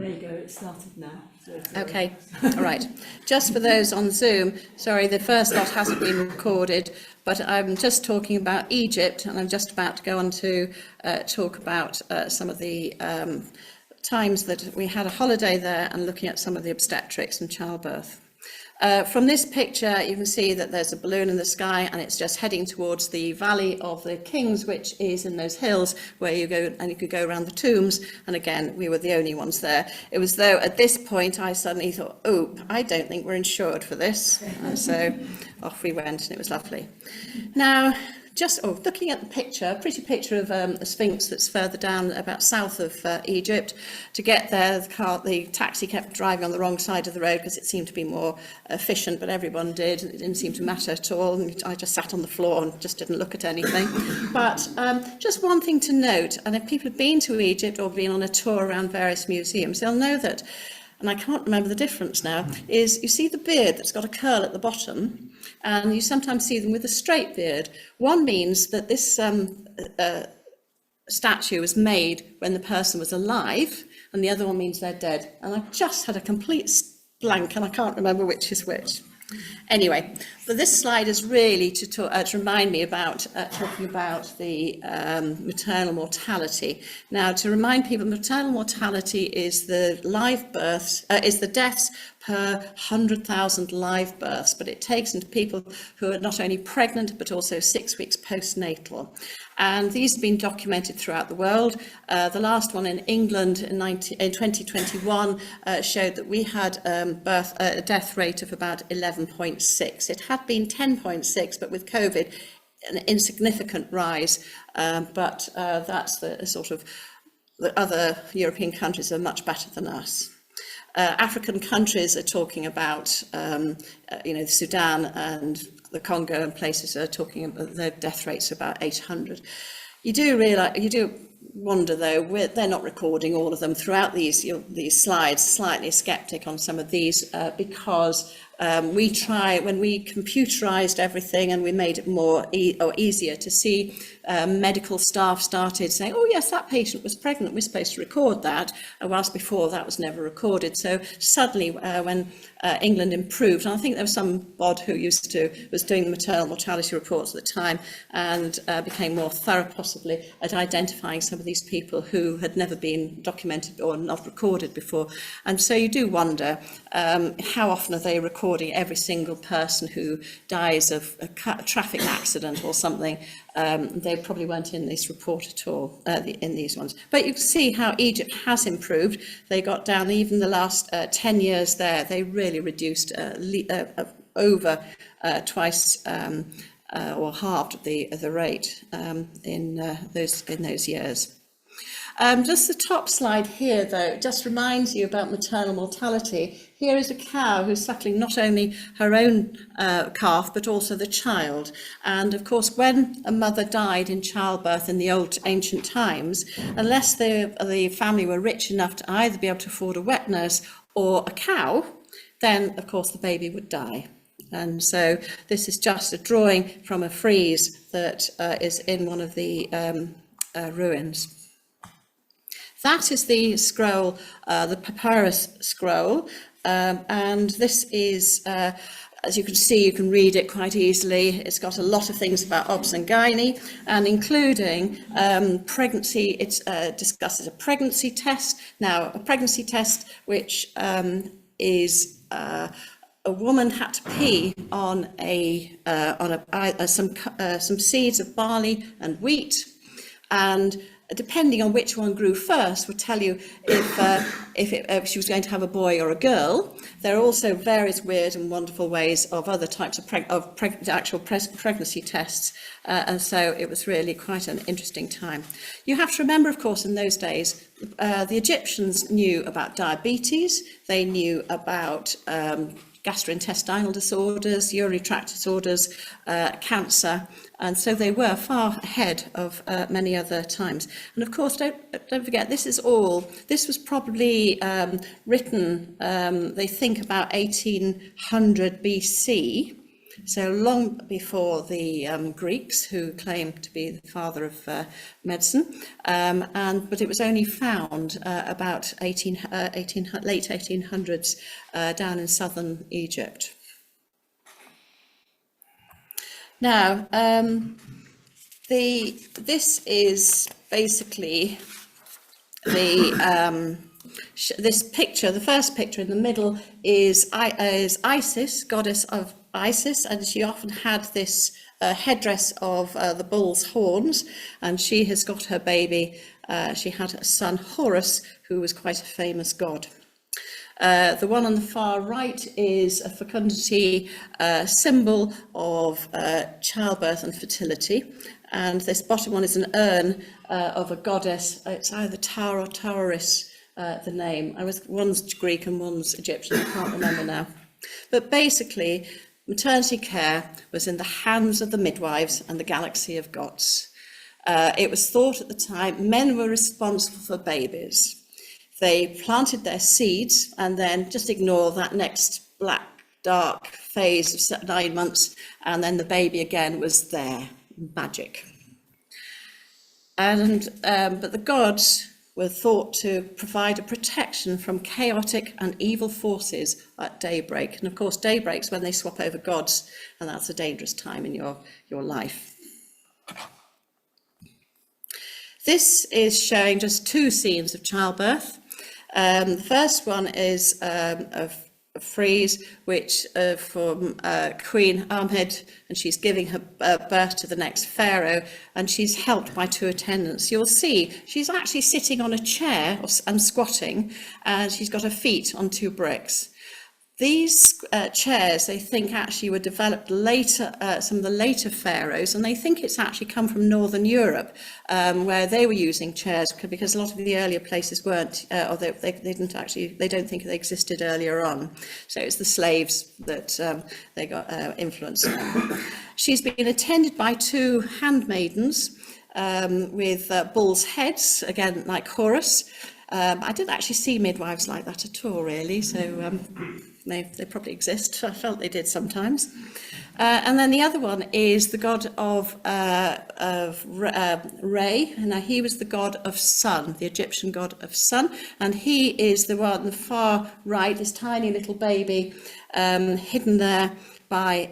There you go, it started now. Okay, all right. Just for those on Zoom, sorry, the first lot hasn't been recorded, but I'm just talking about Egypt, and I'm just about to go on to talk about some of the times that we had a holiday there and looking at some of the obstetrics and childbirth. From this picture, you can see that there's a balloon in the sky and it's just heading towards the Valley of the Kings, which is in those hills where you go and you could go around the tombs. And again, we were the only ones there. It was though at this point I suddenly thought, oh, I don't think we're insured for this. And so off we went and it was lovely. Now, just looking at the picture, a pretty picture of a sphinx that's further down, about south of Egypt. To get there, the taxi kept driving on the wrong side of the road because it seemed to be more efficient, but everyone did. It didn't seem to matter at all. And I just sat on the floor and just didn't look at anything. But just one thing to note, and if people have been to Egypt or been on a tour around various museums, they'll know that, and I can't remember the difference now, is you see the beard that's got a curl at the bottom, and you sometimes see them with a straight beard. One means that this statue was made when the person was alive, and the other one means they're dead. And I just had a complete blank, and I can't remember which is which. Anyway, but this slide is really to remind me about talking about the maternal mortality. Now, to remind people, maternal mortality is the live births, is the deaths per 100,000 live births, but it takes into people who are not only pregnant but also 6 weeks postnatal. And these have been documented throughout the world. The last one in England in 2021 showed that we had a death rate of about 11.6. It had been 10.6, but with COVID, an insignificant rise. But that's the sort of, the other European countries are much better than us. African countries are talking about, Sudan and the Congo and places are talking about their death rates of about 800. You do wonder though, they're not recording all of them throughout these slides. Slightly sceptic on some of these because when we computerized everything and we made it more easier to see, medical staff started saying, oh yes, that patient was pregnant, we're supposed to record that, whilst before that was never recorded. So suddenly when England improved, and I think there was some bod who was doing the maternal mortality reports at the time and became more thorough possibly at identifying some of these people who had never been documented or not recorded before. And so you do wonder, how often are they recording every single person who dies of a traffic accident or something? They probably weren't in this report at all, in these ones. But you can see how Egypt has improved. They got down, even the last 10 years there, they really reduced over twice or halved the rate in those years. Just the top slide here, though, just reminds you about maternal mortality. Here is a cow who's suckling not only her own calf, but also the child. And of course, when a mother died in childbirth in the old ancient times, unless the family were rich enough to either be able to afford a wet nurse or a cow, then of course the baby would die. And so this is just a drawing from a frieze that is in one of the ruins. That is the scroll, the papyrus scroll, and this is, as you can see, you can read it quite easily. It's got a lot of things about obs and gynae, and including pregnancy. It discusses a pregnancy test. Now, a pregnancy test which is a woman had to pee on some seeds of barley and wheat, and depending on which one grew first would tell you if she was going to have a boy or a girl. There are also various weird and wonderful ways of other types of actual pregnancy tests, and so it was really quite an interesting time. You have to remember, of course, in those days, the Egyptians knew about diabetes, they knew about gastrointestinal disorders, urinary tract disorders, cancer, and so they were far ahead of many other times. And of course, don't forget, this was probably written, they think about 1800 BC, So long before the Greeks, who claimed to be the father of medicine, but it was only found about late 1800s down in southern Egypt. Now, this is basically this picture. The first picture in the middle is Isis, goddess of Isis, and she often had this headdress of the bull's horns, and she has got her baby. She had a son, Horus, who was quite a famous god. The one on the far right is a fecundity symbol of childbirth and fertility. And this bottom one is an urn of a goddess. It's either Tara or Taurus, the name. One's Greek and one's Egyptian, I can't remember now. But basically, maternity care was in the hands of the midwives and the galaxy of gods. It was thought at the time men were responsible for babies. They planted their seeds and then just ignore that next black, dark phase of 9 months, and then the baby again was there. Magic. But the gods were thought to provide a protection from chaotic and evil forces at daybreak. And of course, daybreak's when they swap over gods, and that's a dangerous time in your life. This is showing just 2 scenes of childbirth. The first one is a frieze which from Queen Ahmed, and she's giving her birth to the next pharaoh, and she's helped by 2 attendants. You'll see she's actually sitting on a chair and squatting, and she's got her feet on 2 bricks. These chairs, they think, actually were developed later, some of the later pharaohs, and they think it's actually come from Northern Europe, where they were using chairs, because a lot of the earlier places weren't, or they don't think they existed earlier on. So it's the slaves that they got influence on. She's been attended by 2 handmaidens with bull's heads, again, like Horus. I didn't actually see midwives like that at all, really, so they probably exist. I felt they did sometimes. And then the other one is the god of Re. Now, he was the god of sun, the Egyptian god of sun, and he is the one on the far right, this tiny little baby hidden there by,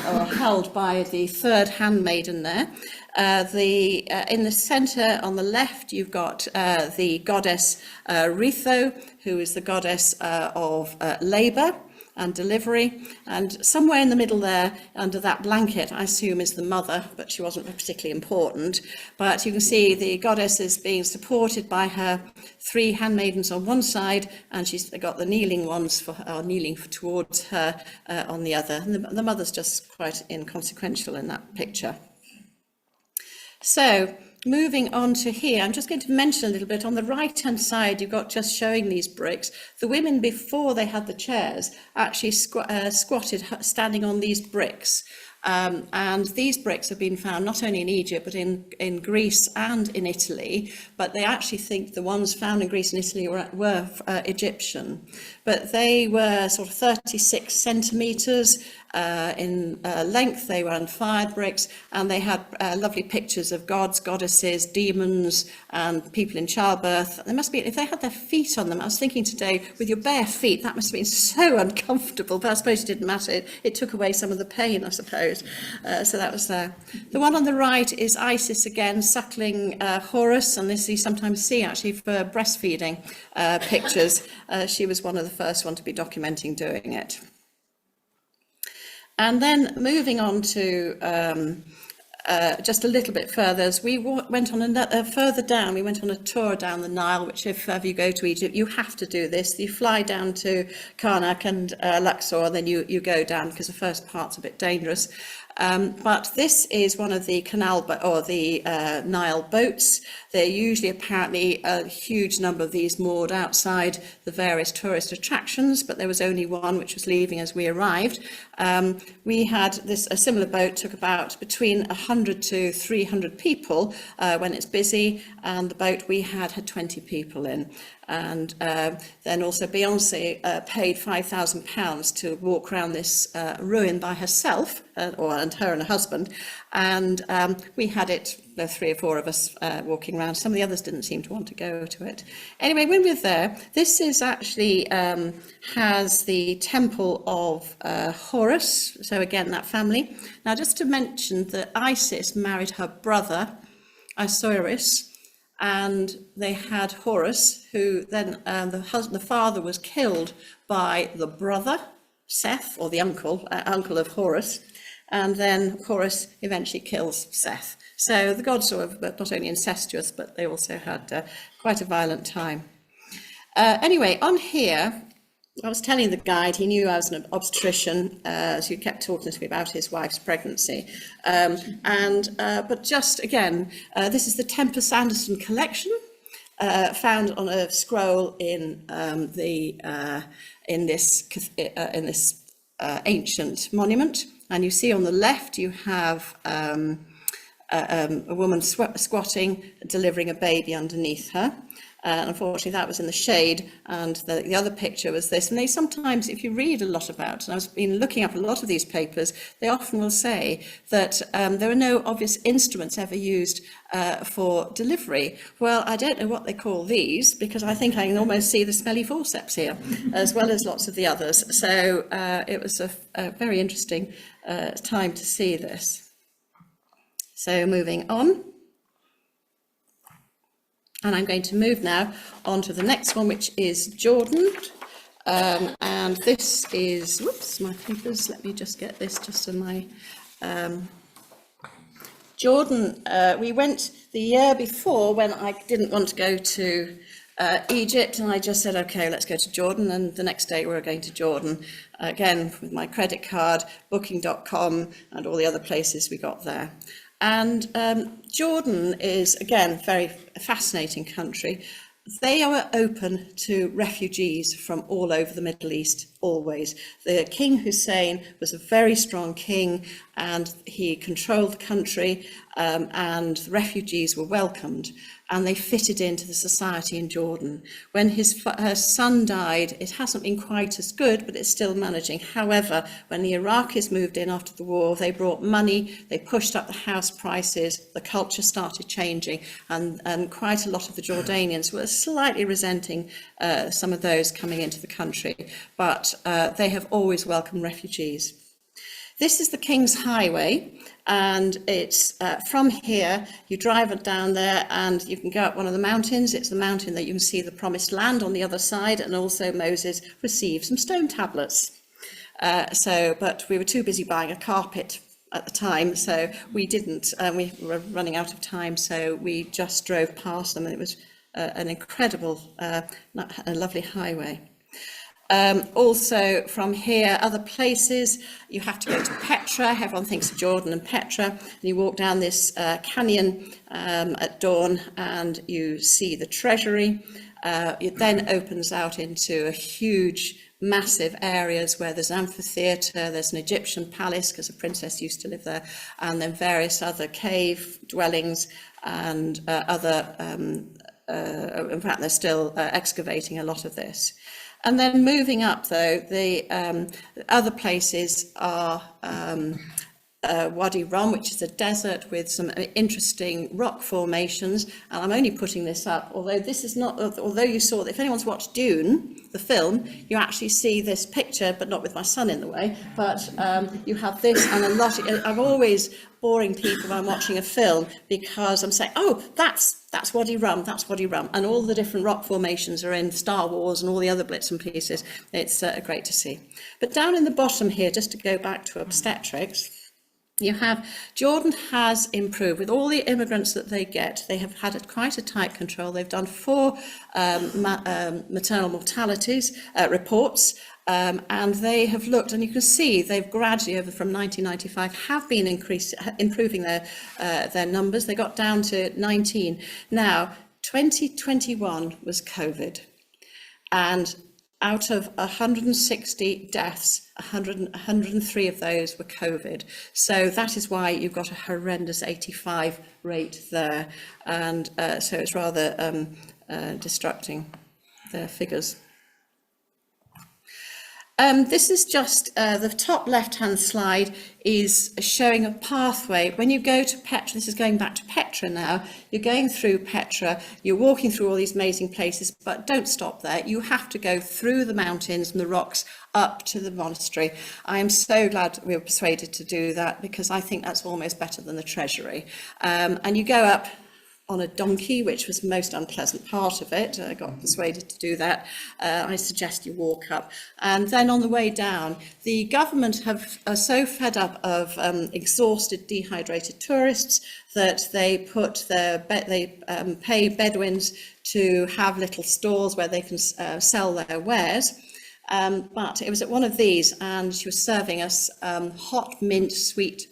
or held by the 3rd handmaiden there. In the centre on the left, you've got the goddess Retho, who is the goddess of labour and delivery, and somewhere in the middle there, under that blanket, I assume is the mother, but she wasn't particularly important. But you can see the goddess is being supported by her 3 handmaidens on one side, and she's got the kneeling ones kneeling towards her on the other. And the mother's just quite inconsequential in that picture. So, moving on to here, I'm just going to mention a little bit. On the right-hand side, you've got just showing these bricks. The women, before they had the chairs, actually squatted, standing on these bricks. And these bricks have been found not only in Egypt, but in Greece and in Italy. But they actually think the ones found in Greece and Italy were Egyptian. But they were sort of 36 centimetres in length. They were unfired bricks, and they had lovely pictures of gods, goddesses, demons, and people in childbirth. They must be, if they had their feet on them, I was thinking today, with your bare feet, that must have been so uncomfortable, but I suppose it didn't matter. It took away some of the pain, I suppose. So that was there. The one on the right is Isis again, suckling Horus, and this you sometimes see actually for breastfeeding pictures. She was one of the first one to be documenting doing it. And then moving on to just a little bit further, as we went on further down, we went on a tour down the Nile, which if ever you go to Egypt, you have to do this. You fly down to Karnak and Luxor, and then you go down, because the first part's a bit dangerous. But this is one of the Nile boats. There are usually apparently a huge number of these moored outside the various tourist attractions, but there was only one which was leaving as we arrived. We had a similar boat, took about between 100 to 300 people when it's busy, and the boat we had 20 people in. And then also Beyonce paid £5,000 to walk around this ruin by herself, and her husband, and we had it, the 3 or 4 of us walking around. Some of the others didn't seem to want to go to it. Anyway, when we were there, this is actually has the temple of Horus, so again that family. Now just to mention that Isis married her brother Osiris, and they had Horus, who then the father was killed by the brother Seth, or the uncle of Horus, and then Horus eventually kills Seth. So the gods were not only incestuous, but they also had quite a violent time. Anyway, on here, I was telling the guide, he knew I was an obstetrician, so he kept talking to me about his wife's pregnancy. But just again, this is the Tempest Anderson collection, found on a scroll in this ancient monument. And you see on the left, you have a woman squatting, delivering a baby underneath her. Unfortunately, that was in the shade, and the other picture was this. And they sometimes, if you read a lot about, and I've been looking up a lot of these papers, they often will say that there are no obvious instruments ever used for delivery. Well, I don't know what they call these, because I think I can almost see the smelly forceps here, as well as lots of the others. So it was a very interesting time to see this. So moving on. And I'm going to move now on to the next one, which is Jordan. And this is, whoops, my papers, let me just get this just in my, Jordan, we went the year before when I didn't want to go to Egypt, and I just said, okay, let's go to Jordan, and the next day we were going to Jordan, again, with my credit card, booking.com, and all the other places we got there. And Jordan is, again, a very fascinating country. They are open to refugees from all over the Middle East, always. The King Hussein was a very strong king, and he controlled the country, and refugees were welcomed, and they fitted into the society in Jordan. When her son died, it hasn't been quite as good, but it's still managing. However, when the Iraqis moved in after the war, they brought money, they pushed up the house prices, the culture started changing, and quite a lot of the Jordanians were slightly resenting some of those coming into the country, but they have always welcomed refugees. This is the King's Highway, and it's from here, you drive it down there and you can go up one of the mountains. It's the mountain that you can see the Promised Land on the other side, and also Moses received some stone tablets. But we were too busy buying a carpet at the time, so we didn't, we were running out of time, so we just drove past them, and it was an incredible, a lovely highway. Also from here, other places, you have to go to Petra. Everyone thinks of Jordan and Petra, and you walk down this canyon at dawn, and you see the treasury. It then opens out into a huge, massive areas where there's an amphitheatre, there's an Egyptian palace, because a princess used to live there, and then various other cave dwellings and other, in fact, they're still excavating a lot of this. And then moving up, though, the other places are Wadi Rum, which is a desert with some interesting rock formations. And I'm only putting this up, although this is not, although you saw, if anyone's watched Dune, the film, you actually see this picture, but not with my son in the way, but you have this and a lot, I'm always boring people when I'm watching a film, because I'm saying, oh, that's Wadi Rum, that's Wadi Rum, and all the different rock formations are in Star Wars and all the other bits and pieces. It's great to see. But down in the bottom here, just to go back to obstetrics, Jordan has improved with all the immigrants that they get. They have had quite a tight control. They've done 4 maternal mortalities reports, and they have looked, and you can see they've gradually, over from 1995, have been improving their numbers. They got down to 19. Now, 2021 was COVID, and out of 160 deaths, 103 of those were COVID. So that is why you've got a horrendous 85 rate there. And so it's rather distracting, the figures. This is just the top left-hand slide is showing a pathway. When you go to Petra, this is going back to Petra now, you're going through Petra, you're walking through all these amazing places, but don't stop there. You have to go through the mountains and the rocks up to the monastery. I am so glad we were persuaded to do that, because I think that's almost better than the treasury. And you go up on a donkey, which was the most unpleasant part of it. I got persuaded to do that. I suggest you walk up. And then on the way down, the government are so fed up of exhausted, dehydrated tourists that they pay Bedouins to have little stalls where they can sell their wares. But it was at one of these, and she was serving us hot mint sweet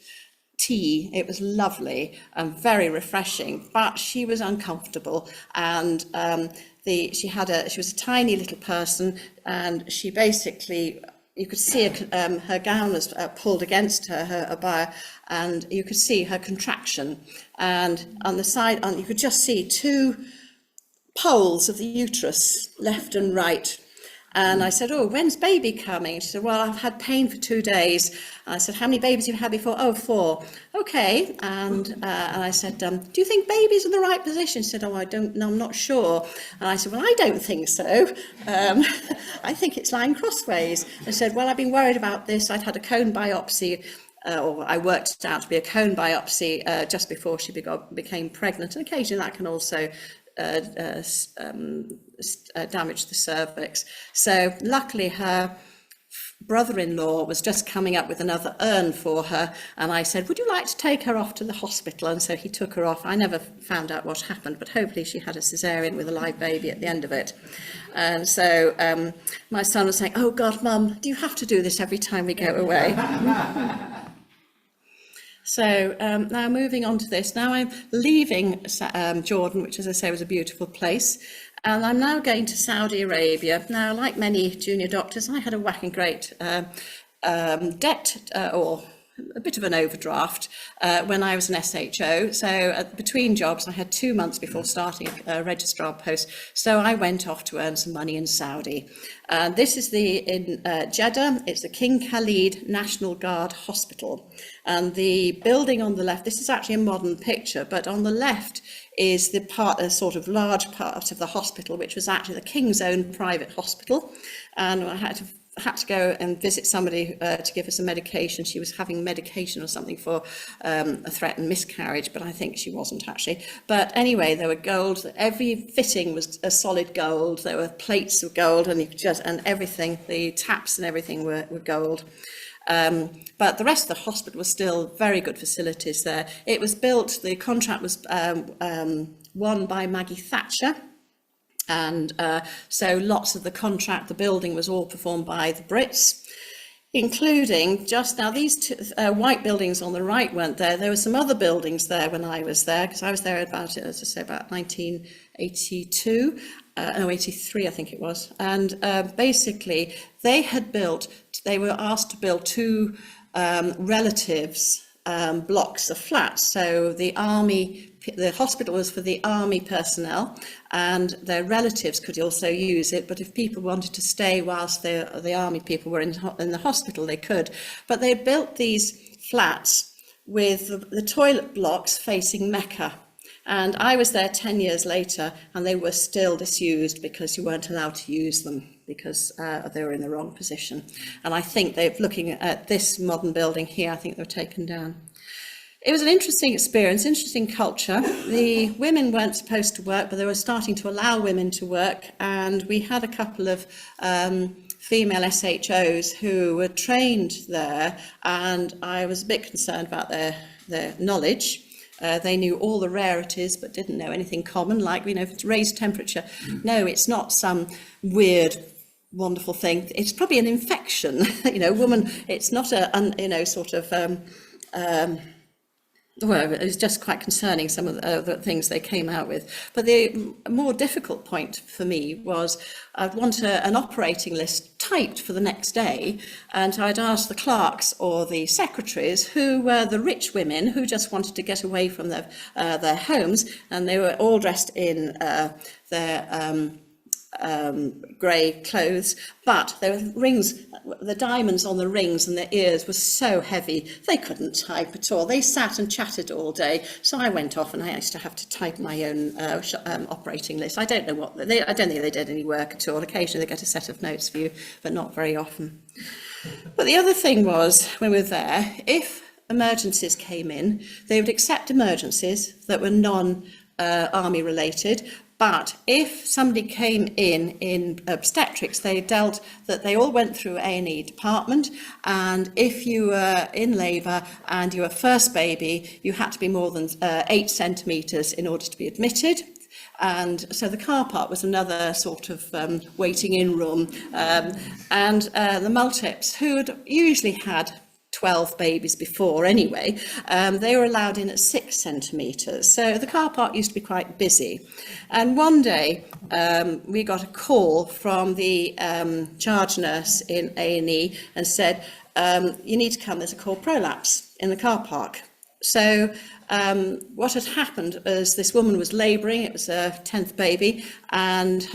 tea. It was lovely and very refreshing, but she was uncomfortable, and she was a tiny little person, and she basically, you could see her gown was pulled against her abaya, and you could see her contraction, and on the side, you could just see 2 poles of the uterus, left and right. And I said, "Oh, when's baby coming?" She said, "Well, I've had pain for 2 days." And I said, "How many babies have you had before?" "Oh, 4. "Okay." And I said, "Do you think baby's in the right position?" She said, "Oh, I don't know, I'm not sure." And I said, "Well, I don't think so. I think it's lying crossways." I said, "Well, I've been worried about this. I'd had a cone biopsy, or I worked it out to be a cone biopsy just before she became pregnant. And occasionally that can also damage the cervix." So luckily her brother-in-law was just coming up with another urn for her, and I said, "Would you like to take her off to the hospital?" And so he took her off. I never found out what happened, but hopefully she had a cesarean with a live baby at the end of it. And so my son was saying, "Oh God, Mum, do you have to do this every time we go away?" So now moving on to this, now I'm leaving Jordan, which, as I say, was a beautiful place, and I'm now going to Saudi Arabia. Now, like many junior doctors, I had a whacking great debt or a bit of an overdraft when I was an SHO. So between jobs, I had 2 months before starting a registrar post. So I went off to earn some money in Saudi. This is in Jeddah. It's the King Khalid National Guard Hospital. And the building on the left, this is actually a modern picture, but on the left is a sort of large part of the hospital, which was actually the King's own private hospital. And I had to go and visit somebody to give her some medication. She was having medication or something for a threatened miscarriage, but I think she wasn't actually. But anyway, there were gold. Every fitting was a solid gold. There were plates of gold, and everything, the taps and everything were gold. But the rest of the hospital was still very good facilities there. It was built, the contract was won by Maggie Thatcher. And so lots of the building was all performed by the Brits, including just now these 2 white buildings on the right weren't there. There were some other buildings there when I was there, because I was there about 1982, 83 I think it was. And basically they were asked to build 2 relatives blocks of flats. So the hospital was for the army personnel, and their relatives could also use it, but if people wanted to stay whilst the army people were in the hospital, they could. But they built these flats with the toilet blocks facing Mecca. And I was there 10 years later, and they were still disused because you weren't allowed to use them because they were in the wrong position. And I think looking at this modern building here, I think they were taken down. It was an interesting experience, interesting culture. The women weren't supposed to work, but they were starting to allow women to work. And we had a couple of female SHOs who were trained there, and I was a bit concerned about their knowledge. They knew all the rarities but didn't know anything common, like, if it's raised temperature. No, it's not some weird, wonderful thing. It's probably an infection. Woman, it's not well, it was just quite concerning, some of the things they came out with. But the more difficult point for me was I'd want an operating list typed for the next day, and I'd ask the clerks or the secretaries who were the rich women who just wanted to get away from their homes, and they were all dressed in their grey clothes, but there were rings, the diamonds on the rings and their ears were so heavy they couldn't type at all. They sat and chatted all day, so I went off and I used to have to type my own operating list. I don't think they did any work at all. Occasionally they get a set of notes for you, but not very often. But the other thing was, when we were there, if emergencies came in, they would accept emergencies that were non-army related. But if somebody came in obstetrics, they all went through A&E department, and if you were in labour and you were first baby, you had to be more than 8 centimetres in order to be admitted. And so the car park was another sort of waiting in room. And the multips, who had usually had 12 babies before anyway, they were allowed in at 6 centimetres. So the car park used to be quite busy. And one day we got a call from the charge nurse in A&E and said, you need to come, there's a cord prolapse in the car park. So what had happened is this woman was labouring, it was her 10th baby, and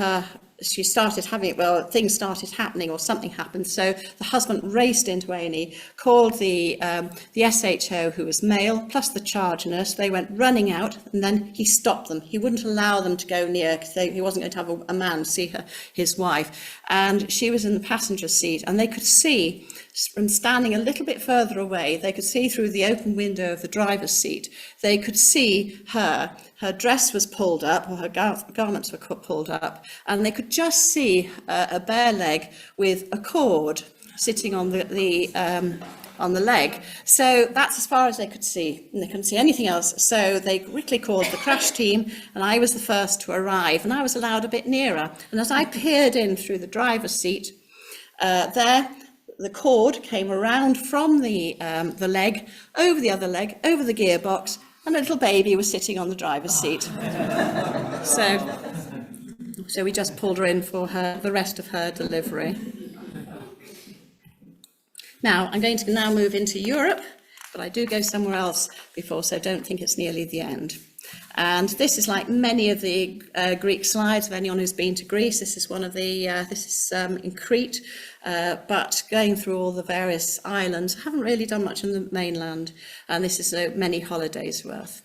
she started having, things started happening, or something happened. So the husband raced into A&E, called the SHO, who was male, plus the charge nurse. They went running out, and then he stopped them. He wouldn't allow them to go near, because he wasn't going to have a man see his wife. And she was in the passenger seat, and they could see, from standing a little bit further away, they could see through the open window of the driver's seat. They could see her. Her dress was pulled up, or her garments were pulled up, and they could just see a bare leg with a cord sitting on the leg. So that's as far as they could see, and they couldn't see anything else. So they quickly called the crash team, and I was the first to arrive, and I was allowed a bit nearer. And as I peered in through the driver's seat, the cord came around from the leg, over the other leg, over the gearbox, and a little baby was sitting on the driver's seat. So we just pulled her in for the rest of her delivery. Now, I'm going to now move into Europe, but I do go somewhere else before, so don't think it's nearly the end. And this is like many of the Greek slides of anyone who's been to Greece. This is one of the, in Crete, but going through all the various islands. I haven't really done much on the mainland, and this is many holidays worth.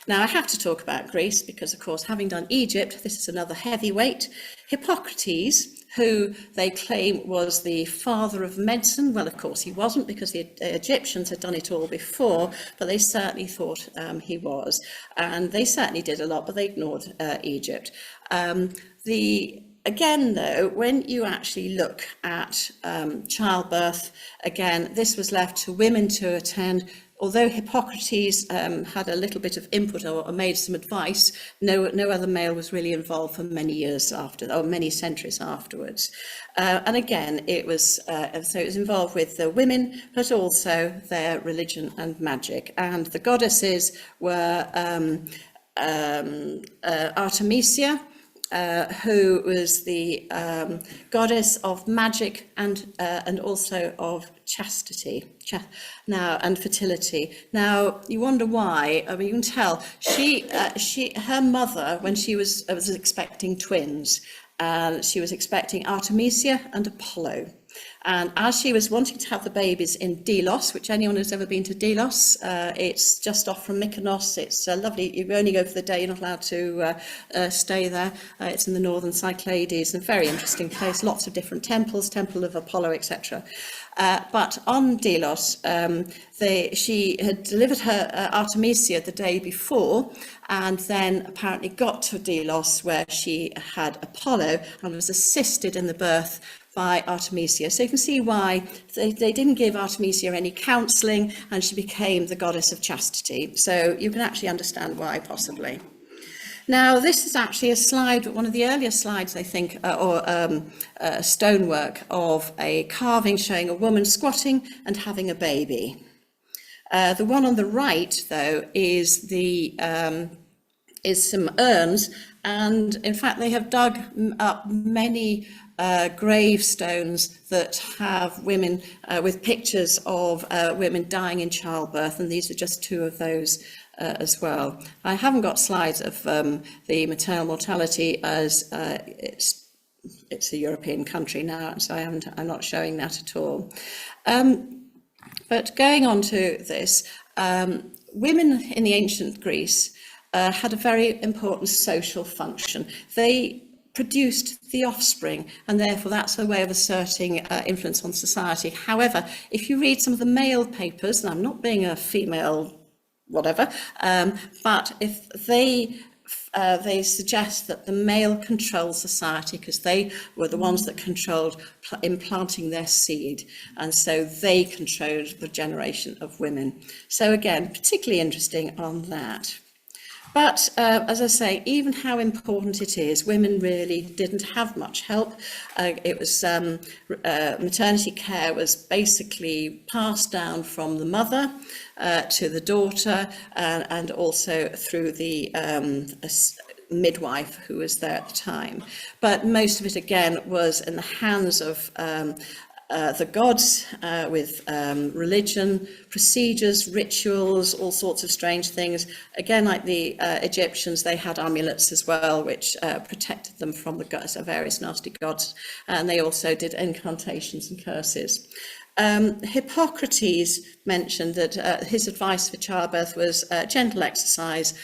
Now, I have to talk about Greece because, of course, having done Egypt, this is another heavyweight. Hippocrates, who they claim was the father of medicine. Well, of course, he wasn't, because the Egyptians had done it all before, but they certainly thought he was. And they certainly did a lot, but they ignored Egypt. Again, though, when you actually look at childbirth, again, this was left to women to attend. Although Hippocrates had a little bit of input or made some advice, no other male was really involved for many years after, or many centuries afterwards. And again, it was involved with the women, but also their religion and magic. And the goddesses were Artemisia, who was the goddess of magic and also of chastity and fertility. Now, you wonder why. I mean, you can tell her mother, when she was expecting twins, she was expecting Artemisia and Apollo. And as she was wanting to have the babies in Delos, which anyone who's ever been to Delos, it's just off from Mykonos. It's lovely. You only go for the day. You're not allowed to stay there. It's in the northern Cyclades, a very interesting place. Lots of different temples, Temple of Apollo, etc. But on Delos, she had delivered her Artemisia the day before, and then apparently got to Delos, where she had Apollo and was assisted in the birth by Artemisia. So you can see why they didn't give Artemisia any counselling, and she became the goddess of chastity. So you can actually understand why, possibly. Now, this is actually a slide, one of the earlier slides, I think, stonework of a carving showing a woman squatting and having a baby. The one on the right, though, is some urns, and in fact they have dug up many gravestones that have women with pictures of women dying in childbirth, and these are just two of those as well. I haven't got slides of the maternal mortality, as it's a European country now, so I'm not showing that at all. But going on to this, women in the ancient Greece had a very important social function. They produced the offspring, and therefore that's a way of asserting influence on society. However, if you read some of the male papers, and I'm not being a female whatever, but if they suggest that the male controlled society because they were the ones that controlled implanting their seed, and so they controlled the generation of women. So again, particularly interesting on that. But as I say, even how important it is, women really didn't have much help. It was maternity care was basically passed down from the mother to the daughter, and also through the midwife who was there at the time. But most of it, again, was in the hands of the gods, with religion, procedures, rituals, all sorts of strange things. Again, like the Egyptians, they had amulets as well, which protected them from the gods, various nasty gods, and they also did incantations and curses. Hippocrates mentioned that his advice for childbirth was gentle exercise,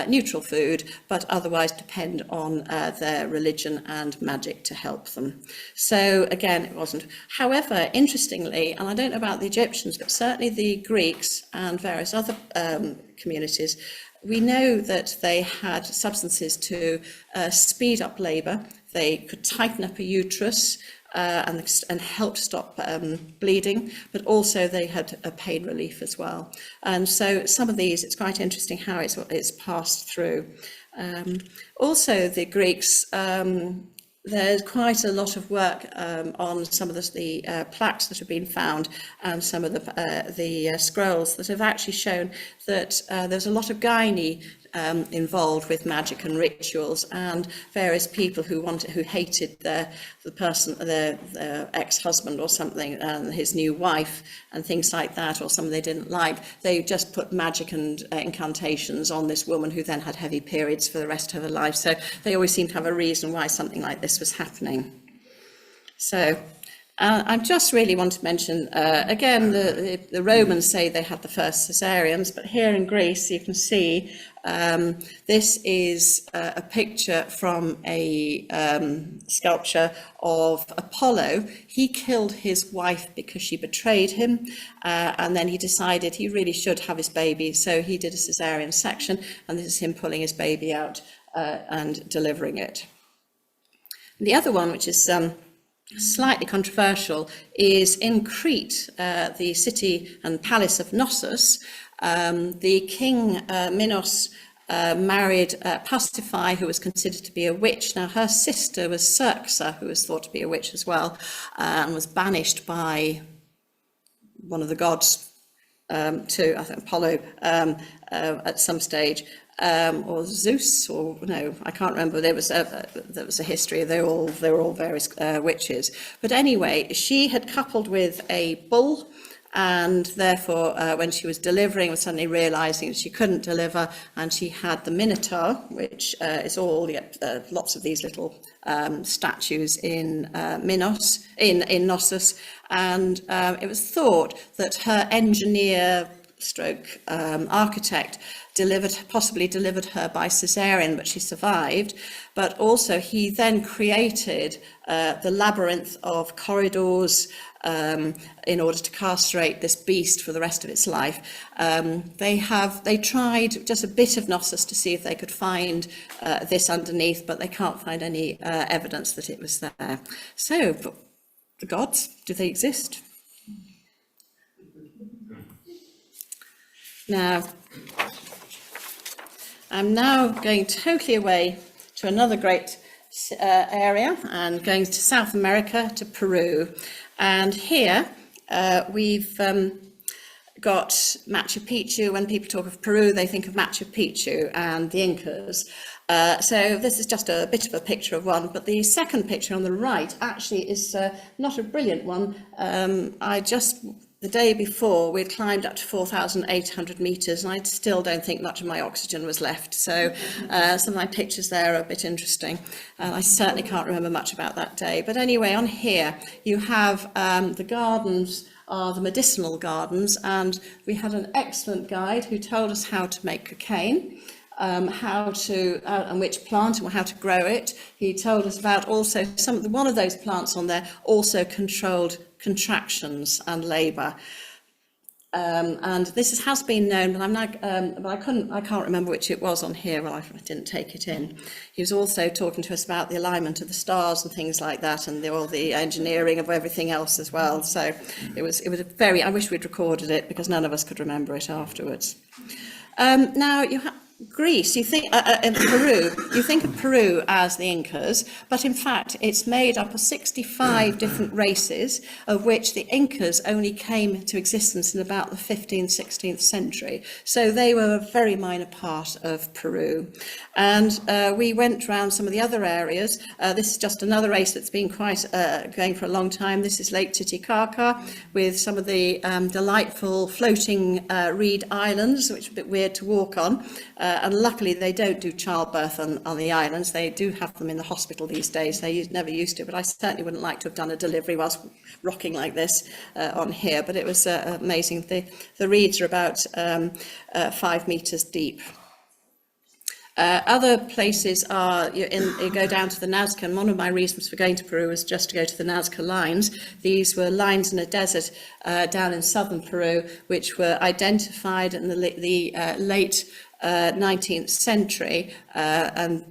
neutral food, but otherwise depend on their religion and magic to help them. So again, it wasn't. However, interestingly, and I don't know about the Egyptians, but certainly the Greeks and various other communities, we know that they had substances to speed up labour. They could tighten up a uterus, and help stop bleeding, but also they had a pain relief as well. And so some of these, it's quite interesting how it's passed through. Also, the Greeks, there's quite a lot of work on some of the plaques that have been found, and some of the scrolls that have actually shown that there's a lot of gynae involved with magic and rituals, and various people who hated their ex-husband or something, and his new wife and things like that, or someone they didn't like. They just put magic and incantations on this woman, who then had heavy periods for the rest of her life. So they always seem to have a reason why something like this was happening. So I just really want to mention, again, the Romans say they had the first caesareans, but here in Greece you can see this is a picture from a sculpture of Apollo. He killed his wife because she betrayed him, and then he decided he really should have his baby, so he did a caesarean section, and this is him pulling his baby out and delivering it. And the other one, which is slightly controversial, is in Crete, the city and palace of Knossos. The king Minos married Pasiphae, who was considered to be a witch. Now, her sister was Cirxa, who was thought to be a witch as well, and was banished by one of the gods to, I think, Apollo at some stage. Or Zeus, or no, I can't remember. There was a history. They were all various witches. But anyway, she had coupled with a bull, and therefore, when she was delivering, was suddenly realising that she couldn't deliver, and she had the Minotaur, which is all lots of these little statues in Minos, in Knossos, and it was thought that her engineer stroke architect possibly delivered her by caesarean, but she survived. But also he then created the labyrinth of corridors in order to castrate this beast for the rest of its life. They tried just a bit of Knossos to see if they could find this underneath, but they can't find any evidence that it was there. So the gods, do they exist? Now, I'm now going totally away to another great area and going to South America, to Peru. And here we've got Machu Picchu. When people talk of Peru, they think of Machu Picchu and the Incas. So this is just a bit of a picture of one, but the second picture on the right actually is not a brilliant one. The day before, we'd climbed up to 4,800 metres, and I still don't think much of my oxygen was left. So some of my pictures there are a bit interesting, and I certainly can't remember much about that day. But anyway, on here, you have the gardens are the medicinal gardens, and we had an excellent guide who told us how to make cocaine, and which plant and how to grow it. He told us about also one of those plants on there also controlled contractions and labour. And this has been known, but I can't remember which it was on here. Well, I didn't take it in. He was also talking to us about the alignment of the stars and things like that, and all the engineering of everything else as well. So it was I wish we'd recorded it, because none of us could remember it afterwards. Now you have Greece, you think in Peru, you think of Peru as the Incas, but in fact it's made up of 65 different races, of which the Incas only came to existence in about the 15th, 16th century. So they were a very minor part of Peru. And we went around some of the other areas. This is just another race that's been quite going for a long time. This is Lake Titicaca, with some of the delightful floating reed islands, which are a bit weird to walk on. And luckily they don't do childbirth on the islands. They do have them in the hospital these days. They never used to, but I certainly wouldn't like to have done a delivery whilst rocking like this on here. But it was amazing. The reeds are about 5 metres deep. Other places are, you go down to the Nazca, and one of my reasons for going to Peru was just to go to the Nazca lines. These were lines in a desert down in southern Peru, which were identified in the late 19th century and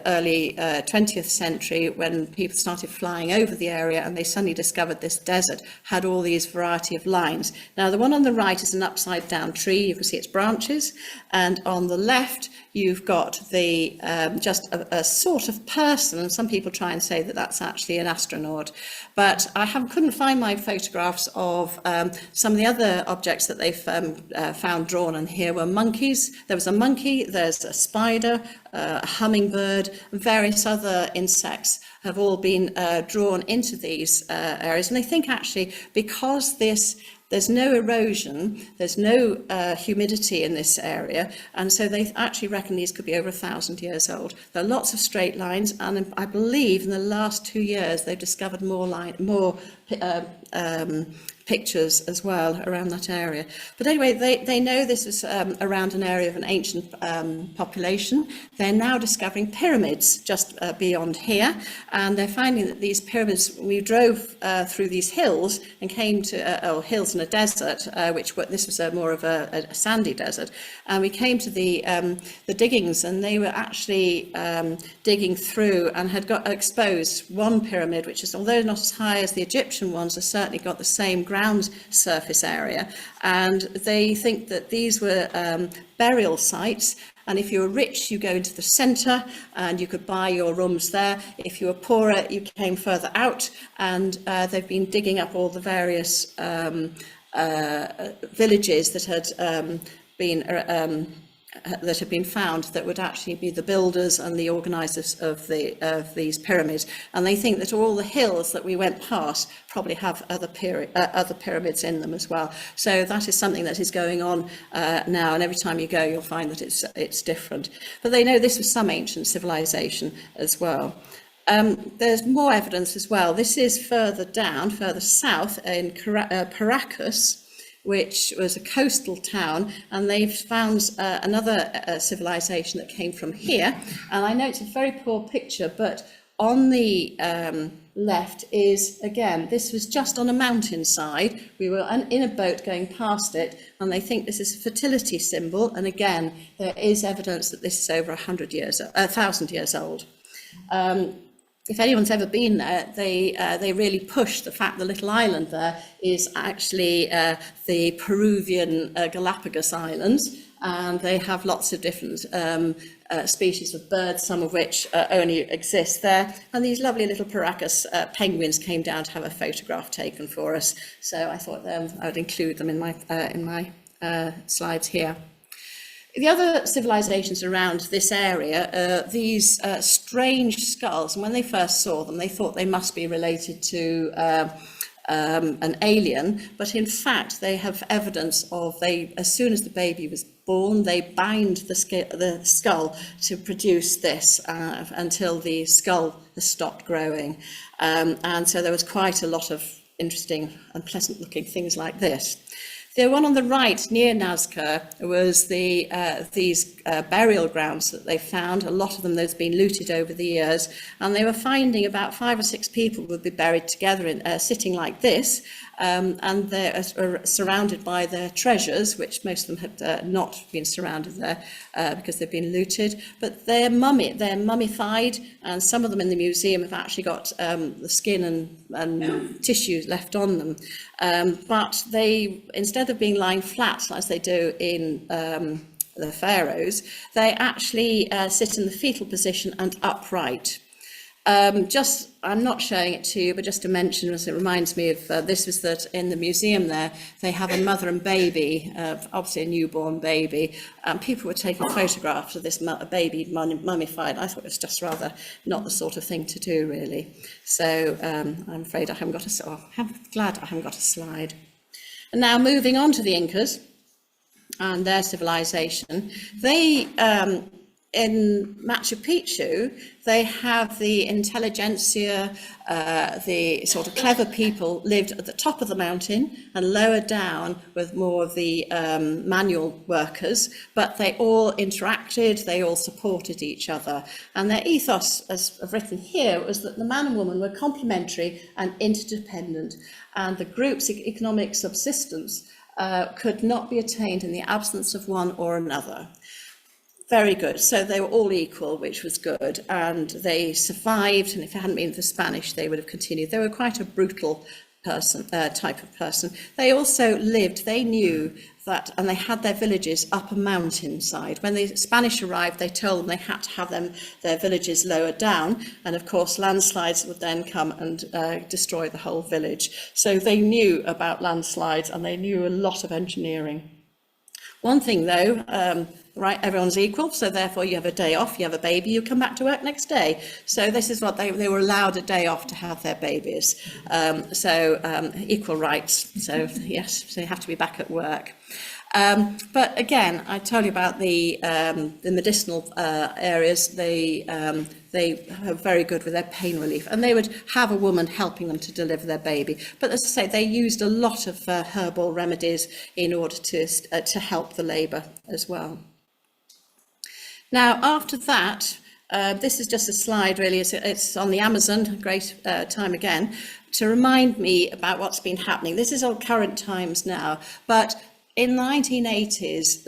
early 20th century, when people started flying over the area, and they suddenly discovered this desert had all these variety of lines. Now, the one on the right is an upside down tree. You can see its branches, and on the left you've got the just a sort of person, and some people try and say that that's actually an astronaut, but I couldn't find my photographs of some of the other objects that they've found drawn, and here were monkeys. There was a monkey, there's a spider, a hummingbird, and various other insects have all been drawn into these areas. And they think actually because there's no erosion, there's no humidity in this area, and so they actually reckon these could be over 1,000 years old. There are lots of straight lines, and I believe in the last 2 years they've discovered more pictures as well around that area. But anyway, they know this is around an area of an ancient population. They're now discovering pyramids just beyond here, and they're finding that these pyramids, we drove through these hills and came to hills in a desert, this was more of a sandy desert, and we came to the diggings, and they were actually digging through and had got exposed one pyramid, which is, although not as high as the Egyptian ones, has certainly got the same ground surface area, and they think that these were burial sites. And if you were rich, you go into the centre and you could buy your rooms there. If you were poorer, you came further out, and they've been digging up all the various villages that had been found that would actually be the builders and the organisers of these pyramids. And they think that all the hills that we went past probably have other pyramids in them as well. So that is something that is going on now, and every time you go you'll find that it's different. But they know this was some ancient civilization as well. There's more evidence as well. This is further south in Paracas, which was a coastal town, and they've found another civilization that came from here. And I know it's a very poor picture, but on the left is, again, this was just on a mountainside. We were in a boat going past it, and they think this is a fertility symbol. And again, there is evidence that this is over 1,000 years old. if anyone's ever been there, they really push the fact the little island there is actually the Peruvian Galapagos Islands, and they have lots of different species of birds, some of which only exist there. And these lovely little Paracas penguins came down to have a photograph taken for us. So I thought I would include them in my slides here. The other civilizations around this area, these strange skulls, and when they first saw them, they thought they must be related to an alien, but in fact they have evidence of, as soon as the baby was born, they bind the skull to produce this until the skull has stopped growing. And so there was quite a lot of interesting and pleasant looking things like this. The one on the right, near Nazca, was these burial grounds that they found. A lot of them, those been looted over the years, and they were finding about 5 or 6 people would be buried together, sitting like this, and they're surrounded by their treasures, which most of them had not been surrounded there because they've been looted. But they're mummified, and some of them in the museum have actually got the skin and tissues left on them. But they, instead of being lying flat as they do in the pharaohs, they actually sit in the fetal position and upright. I'm not showing it to you, but just to mention, as it reminds me of this, was that in the museum there, they have a mother and baby, obviously a newborn baby, and people were taking photographs of this baby mummified. I thought it was just rather not the sort of thing to do, really. So I'm afraid I haven't got I'm glad I haven't got a slide. And now moving on to the Incas and their civilization, they in Machu Picchu, they have the intelligentsia, the sort of clever people lived at the top of the mountain, and lower down with more of the manual workers, but they all interacted, they all supported each other. And their ethos, as I've written here, was that the man and woman were complementary and interdependent, and the group's economic subsistence could not be attained in the absence of one or another. Very good. So they were all equal, which was good, and they survived. And if it hadn't been for Spanish, they would have continued. They were quite a brutal type of person. They also lived. They knew that, and they had their villages up a mountainside. When the Spanish arrived, they told them they had to have their villages lower down, and of course, landslides would then come and destroy the whole village. So they knew about landslides, and they knew a lot of engineering. One thing though, right, everyone's equal, so therefore you have a day off, you have a baby, you come back to work next day. So this is what they were allowed a day off to have their babies. Equal rights, so yes, so you have to be back at work. But again, I told you about the medicinal areas. They are very good with their pain relief, and they would have a woman helping them to deliver their baby. But as I say, they used a lot of herbal remedies in order to help the labour as well. Now, after that, this is just a slide, really. It's on the Amazon, great time again, to remind me about what's been happening. This is all current times now, but in the 1980s,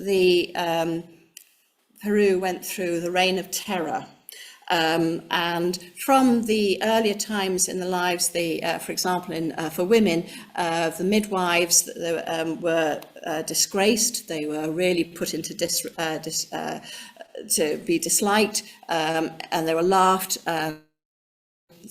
Peru went through the reign of terror. And from the earlier times in the lives, for example, for women, the midwives were disgraced. They were really put into to be disliked, and they were laughed.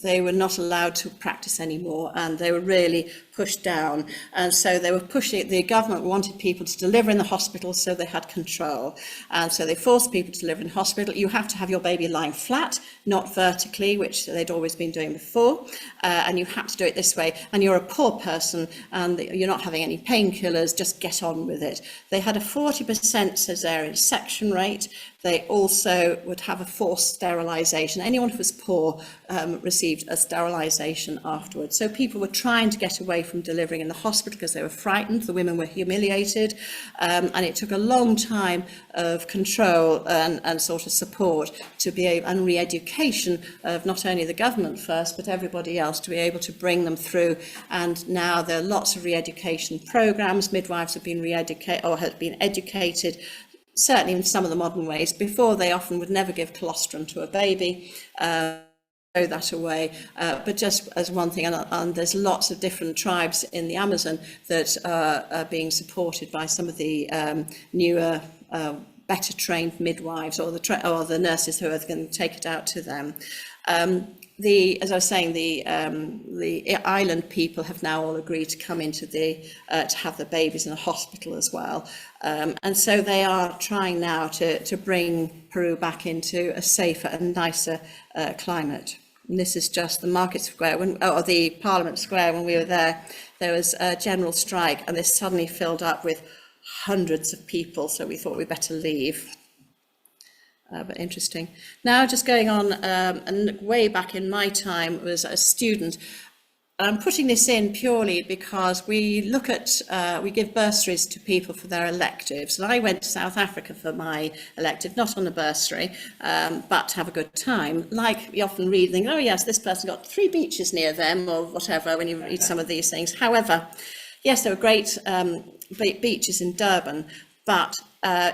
They were not allowed to practice anymore, and they were really pushed down. And so they were pushing, the government wanted people to deliver in the hospital, so they had control. And so they forced people to deliver in hospital. You have to have your baby lying flat, not vertically, which they'd always been doing before. And you had to do it this way. And you're a poor person, and you're not having any painkillers, just get on with it. They had a 40% cesarean section rate. They also would have a forced sterilisation. Anyone who was poor received a sterilisation afterwards. So people were trying to get away from delivering in the hospital because they were frightened. The women were humiliated, and it took a long time of control and sort of support to be able, and re-education of not only the government first, but everybody else, to be able to bring them through. And now there are lots of re-education programs. Midwives have been re-educated, or have been educated, certainly in some of the modern ways. Before, they often would never give colostrum to a baby. that away, but just as one thing, and there's lots of different tribes in the Amazon that are being supported by some of the newer, better trained midwives or the nurses who are going to take it out to them. As I was saying, the island people have now all agreed to come into to have the babies in a hospital as well, and so they are trying now to bring Peru back into a safer and nicer climate. And this is just the Market Square, or the Parliament Square. When we were there, there was a general strike, and this suddenly filled up with hundreds of people. So we thought we'd better leave. But interesting. Now, just going on, and way back in my time was a student. I'm putting this in purely because we give bursaries to people for their electives. And I went to South Africa for my elective, not on a bursary, but to have a good time. Like we often read, think, oh yes, this person got 3 beaches near them or whatever when you read some of these things. However, yes, there were great beaches in Durban, but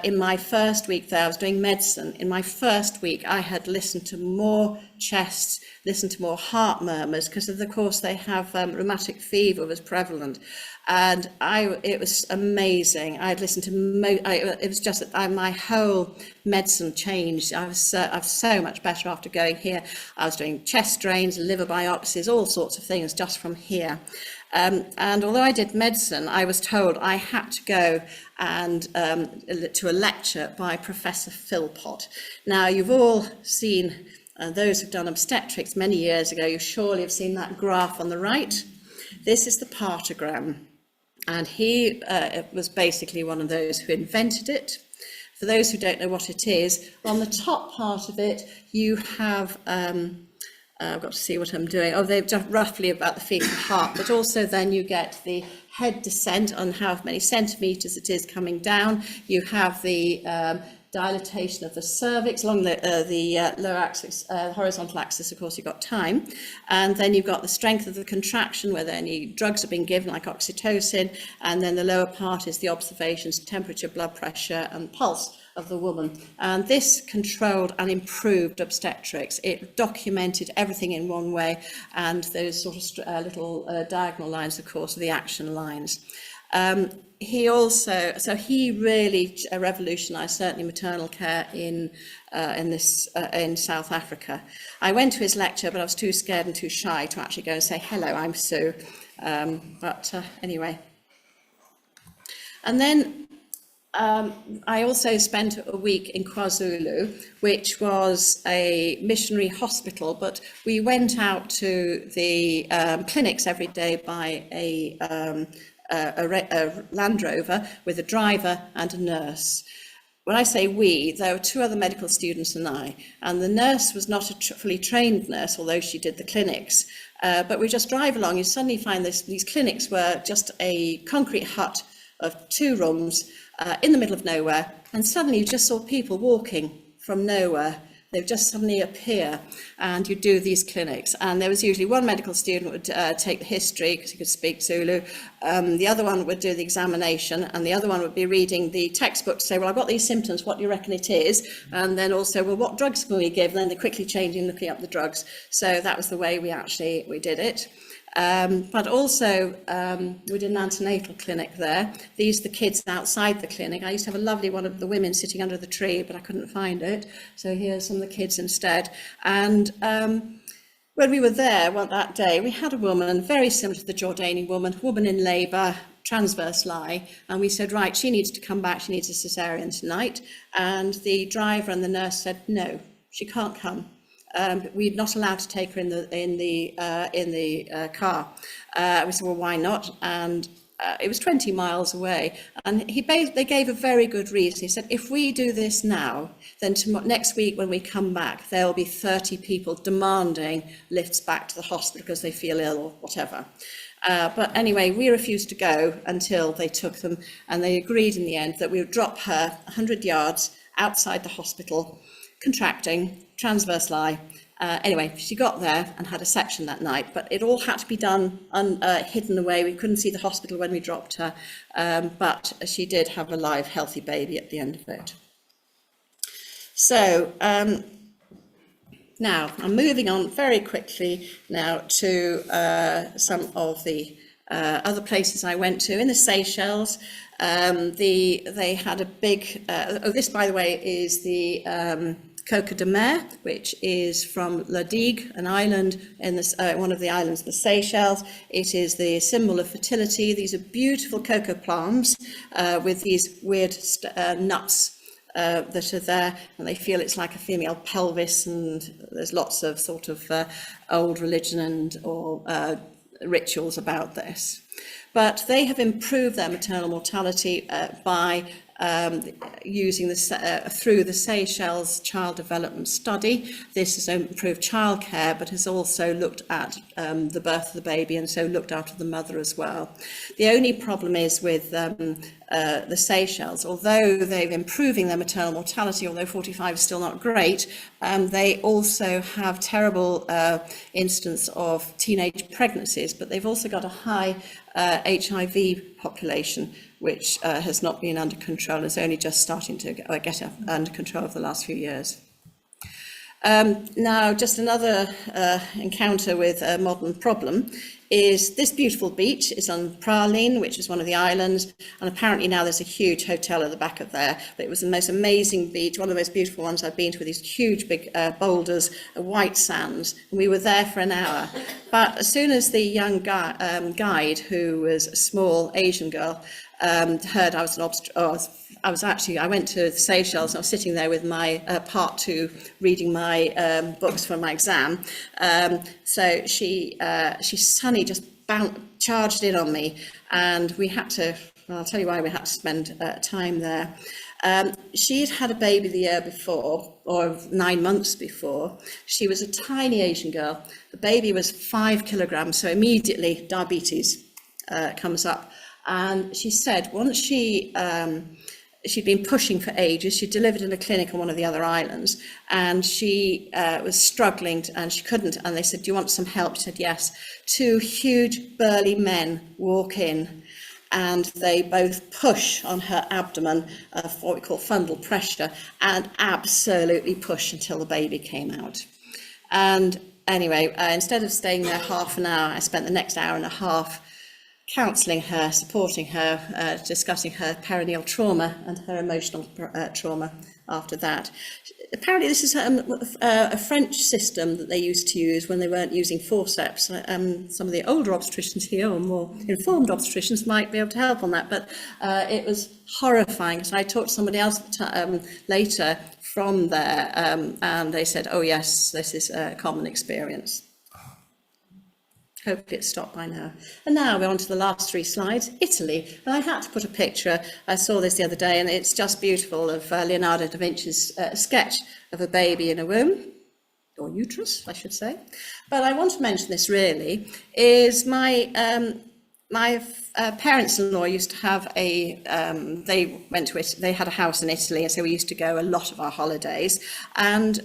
in my first week there, I was doing medicine. In my first week, I had listened to more chests, listened to more heart murmurs, because of course they have rheumatic fever was prevalent, and it was amazing. I had listened to it was just that my whole medicine changed. I was so much better after going here. I was doing chest drains, liver biopsies, all sorts of things just from here. And although I did medicine, I was told I had to go and to a lecture by Professor Philpott. Now, you've all seen, those who've done obstetrics many years ago, you surely have seen that graph on the right. This is the partogram, and he was basically one of those who invented it. For those who don't know what it is, on the top part of it, you have I've got to see what I'm doing. Oh, they're just roughly about the feet and heart, but also then you get the head descent on how many centimetres it is coming down. You have the dilatation of the cervix along the lower axis, horizontal axis. Of course, you've got time, and then you've got the strength of the contraction, whether any drugs have been given, like oxytocin, and then the lower part is the observations, temperature, blood pressure, and pulse of the woman. And this controlled and improved obstetrics. It documented everything in one way, and those sort of little diagonal lines, of course, are the action lines. He really revolutionised certainly maternal care in South Africa. I went to his lecture, but I was too scared and too shy to actually go and say hello. I'm Sue. Anyway, and then I also spent a week in KwaZulu, which was a missionary hospital, but we went out to the clinics every day by a Land Rover with a driver and a nurse. When I say we, there were 2 other medical students and I, and the nurse was not a fully trained nurse, although she did the clinics. But we just drive along, you suddenly find these clinics were just a concrete hut of 2 rooms in the middle of nowhere, and suddenly you just saw people walking from nowhere. They would just suddenly appear, and you do these clinics. And there was usually one medical student would take the history, because he could speak Zulu. The other one would do the examination, and the other one would be reading the textbook to say, well, I've got these symptoms, what do you reckon it is? And then also, well, what drugs can we give? And then they're quickly changing, looking up the drugs. So that was the way we did it. But also, we did an antenatal clinic there. These are the kids outside the clinic. I used to have a lovely one of the women sitting under the tree, but I couldn't find it. So here's some of the kids instead. And when we were there that day, we had a woman very similar to the Jordanian woman in labour, transverse lie, and we said, right, she needs to come back, she needs a cesarean tonight. And the driver and the nurse said, no, she can't come. We're not allowed to take her in the car. We said, well, why not? And it was 20 miles away, and they gave a very good reason. He said, if we do this now, then next week when we come back, there will be 30 people demanding lifts back to the hospital because they feel ill or whatever. But anyway, we refused to go until they took them, and they agreed in the end that we would drop her 100 yards outside the hospital, contracting, transverse lie. Anyway, she got there and had a section that night, but it all had to be done hidden away. We couldn't see the hospital when we dropped her, but she did have a live, healthy baby at the end of it. So Now, I'm moving on very quickly now to some of the other places I went to. In the Seychelles, they had a big, this by the way is the Coca de Mer, which is from La Digue, an island in this, one of the islands of the Seychelles. It is the symbol of fertility. These are beautiful cocoa palms with these weird nuts that are there, and they feel it's like a female pelvis, and there's lots of sort of old religion and or rituals about this. But they have improved their maternal mortality by using through the Seychelles Child Development Study. This has improved childcare, but has also looked at the birth of the baby, and so looked after the mother as well. The only problem is with the Seychelles, although they're improving their maternal mortality, although 45 is still not great, they also have terrible incidence of teenage pregnancies, but they've also got a high HIV population, which has not been under control. It's only just starting to get under control over the last few years. Now, just another encounter with a modern problem is this beautiful beach. It's on Praslin, which is one of the islands, and apparently now there's a huge hotel at the back of there. But it was the most amazing beach, one of the most beautiful ones I've been to, with these huge big boulders, white sands, and we were there for an hour. But as soon as the young guide, who was a small Asian girl, heard I was an I went to the Seychelles, and I was sitting there with my part 2, reading my books for my exam. So she suddenly just charged in on me, and we had to, well, I'll tell you why we had to spend time there. She had a baby the year before, or 9 months before. She was a tiny Asian girl. The baby was 5 kilograms, so immediately diabetes comes up. And she said once she'd been pushing for ages. She delivered in a clinic on one of the other islands, and she was struggling and she couldn't. And they said, "Do you want some help?" She said, "Yes." 2 huge burly men walk in, and they both push on her abdomen for what we call fundal pressure, and absolutely push until the baby came out. And anyway, instead of staying there half an hour, I spent the next hour and a half counselling her, supporting her, discussing her perineal trauma and her emotional trauma after that. Apparently this is a French system that they used to use when they weren't using forceps. Some of the older obstetricians here, or more informed obstetricians, might be able to help on that, but it was horrifying. So I talked to somebody else later from there, and they said, "Oh yes, this is a common experience." Hopefully it's stopped by now. And now we're on to the last 3 slides. Italy. And I had to put a picture. I saw this the other day, and it's just beautiful, of Leonardo da Vinci's sketch of a baby in a womb, or uterus, I should say. But I want to mention this really, is my parents-in-law used to have they had a house in Italy, and so we used to go a lot of our holidays. And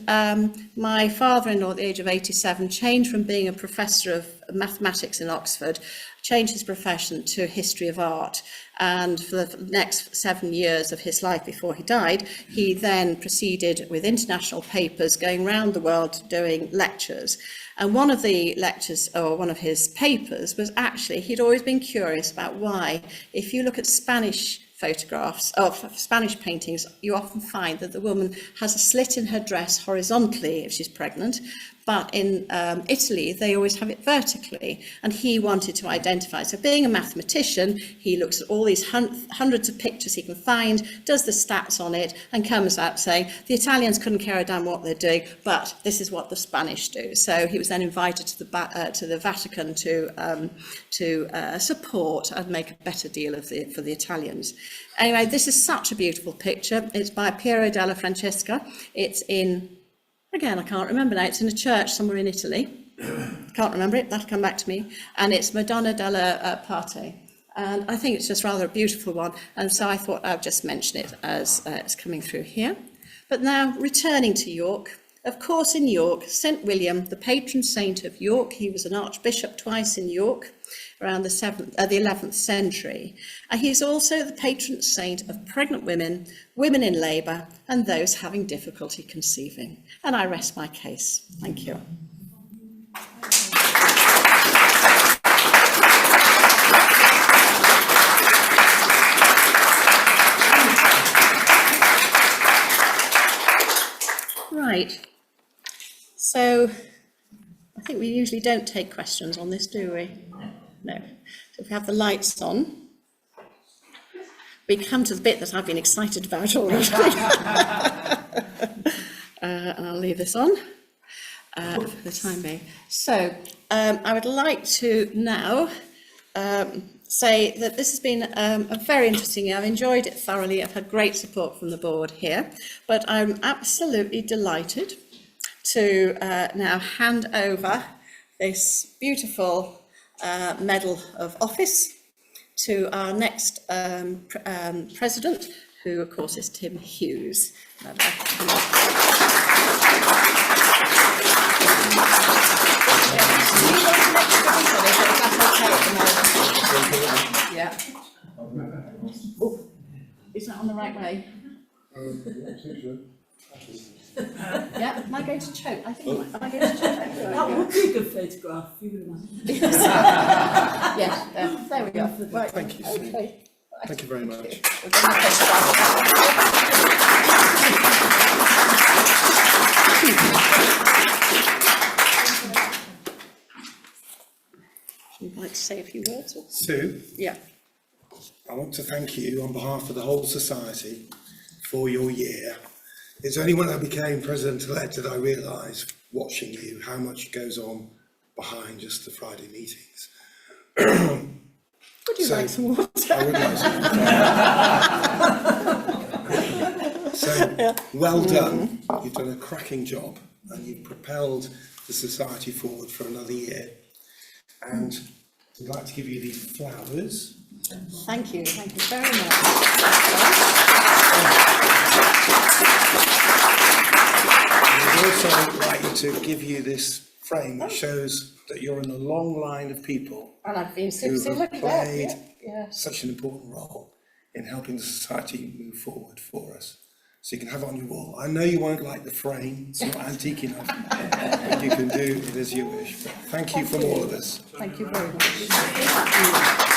my father-in-law at the age of 87 changed from being a professor of mathematics in Oxford, changed his profession to history of art. And for the next 7 years of his life before he died, he then proceeded with international papers, going around the world doing lectures. And one of the lectures, or one of his papers, was actually, he'd always been curious about why, if you look at Spanish photographs of Spanish paintings, you often find that the woman has a slit in her dress horizontally if she's pregnant, but in Italy they always have it vertically, and he wanted to identify. So being a mathematician, he looks at all these hundreds of pictures he can find, does the stats on it, and comes out saying the Italians couldn't care a damn what they're doing, but this is what the Spanish do. So he was then invited to the Vatican to support and make a better deal for the Italians. Anyway, this is such a beautiful picture. It's by Piero della Francesca. It's in, again, I can't remember now, it's in a church somewhere in Italy. Can't remember it, that'll come back to me. And it's Madonna della Parte. And I think it's just rather a beautiful one. And so I thought I'd just mention it as it's coming through here. But now, returning to York, Of course, in York, St William, the patron saint of York, he was an archbishop twice in York around the 11th century. And he's also the patron saint of pregnant women, women in labour, and those having difficulty conceiving. And I rest my case. Thank you. Right. So, I think we usually don't take questions on this, do we? No. So if we have the lights on, we come to the bit that I've been excited about already. And I'll leave this on for the time being. So, I would like to now say that this has been a very interesting year. I've enjoyed it thoroughly. I've had great support from the board here, but I'm absolutely delighted to now hand over this beautiful Medal of Office to our next president, who of course is Tim Hughes. Yeah. Oh, is that on the right way? Yeah, am I going to choke? I think am I going to choke? That would be a good photograph. You would imagine. Yes, there we go. Right. Thank you. Okay. Thank you very much. Would you like to say a few words? Or? Sue, Yeah. I want to thank you on behalf of the whole society for your year. It's only when I became president-elect that I realised, watching you, how much goes on behind just the Friday meetings. Would you like some water? I would like some. So, well done. You've done a cracking job and you've propelled the society forward for another year. And I'd like to give you these flowers. Thank you very much. I'd also like to give you this frame that shows that you're in a long line of people And I've been who so have lucky. played Yeah. such an important role in helping the society move forward for us. So you can have it on your wall. I know you won't like the frame, it's not antique enough, but you can do it as you wish. But thank you from all of us. Thank you very much.